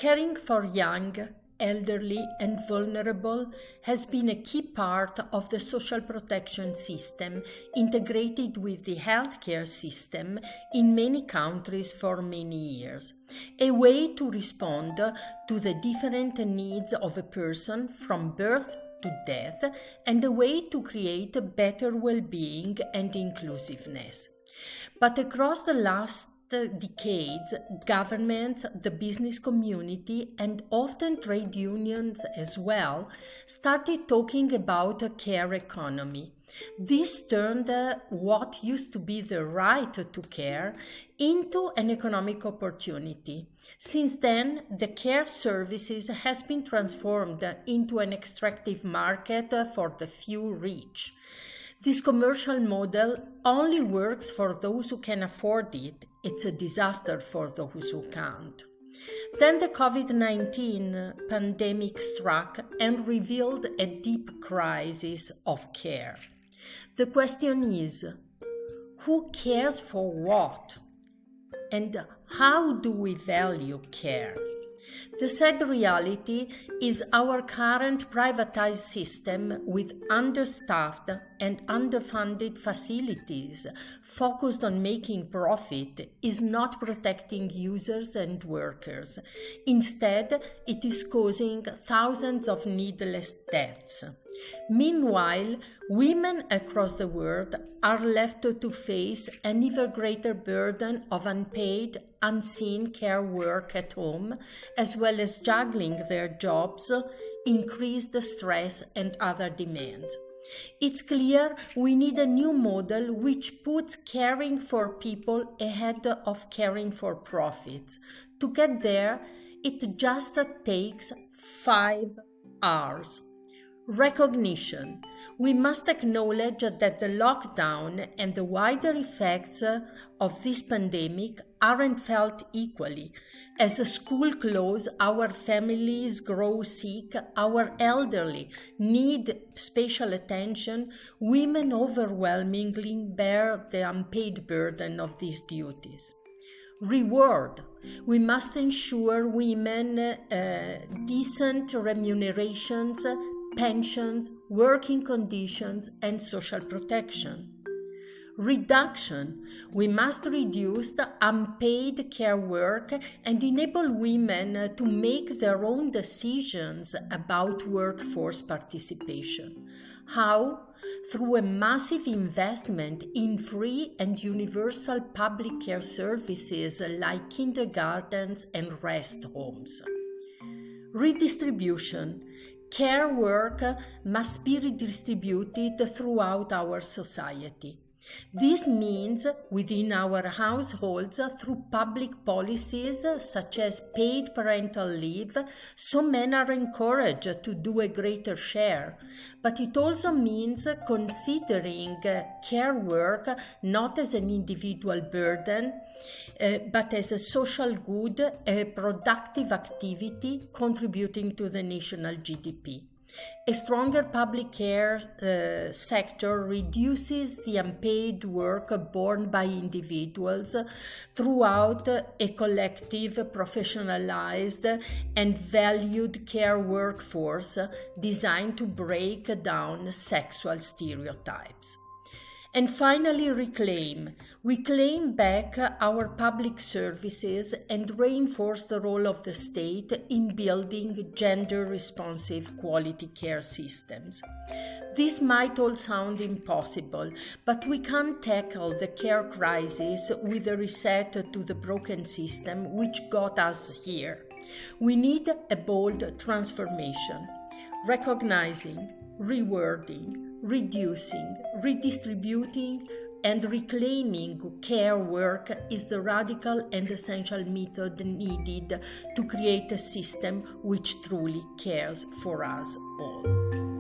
Caring for young, elderly, and vulnerable has been a key part of the social protection system integrated with the healthcare system in many countries for many years. A way to respond to the different needs of a person from birth to death, and a way to create better well-being and inclusiveness. But across the last decades, governments, the business community, and often trade unions as well, started talking about a care economy. This turned what used to be the right to care into an economic opportunity. Since then, the care services has been transformed into an extractive market for the few rich. This commercial model only works for those who can afford it. It's a disaster for those who can't. Then the COVID-19 pandemic struck and revealed a deep crisis of care. The question is, who cares for what? And how do we value care? The sad reality is our current privatized system with understaffed and underfunded facilities focused on making profit is not protecting users and workers. Instead, it is causing thousands of needless deaths. Meanwhile, women across the world are left to face an even greater burden of unpaid, unseen care work at home, as well as juggling their jobs, increased stress, and other demands. It's clear we need a new model which puts caring for people ahead of caring for profits. To get there, it just takes 5 R's. Recognition. We must acknowledge that the lockdown and the wider effects of this pandemic aren't felt equally. As a school closes, our families grow sick, our elderly need special attention, women overwhelmingly bear the unpaid burden of these duties. Reward. We must ensure women decent remunerations, pensions, working conditions, and social protection. Reduction. We must reduce the unpaid care work and enable women to make their own decisions about workforce participation. How? Through a massive investment in free and universal public care services like kindergartens and rest homes. Redistribution. Care work must be redistributed throughout our society. This means within our households through public policies such as paid parental leave, so men are encouraged to do a greater share. But it also means considering care work not as an individual burden, but as a social good, a productive activity contributing to the national GDP. A stronger public care sector reduces the unpaid work borne by individuals throughout a collective, professionalized, and valued care workforce designed to break down sexual stereotypes. And finally, reclaim. We claim back our public services and reinforce the role of the state in building gender-responsive quality care systems. This might all sound impossible, but we can't tackle the care crisis with a reset to the broken system which got us here. We need a bold transformation, recognizing, rewarding, reducing, redistributing, and reclaiming care work is the radical and essential method needed to create a system which truly cares for us all.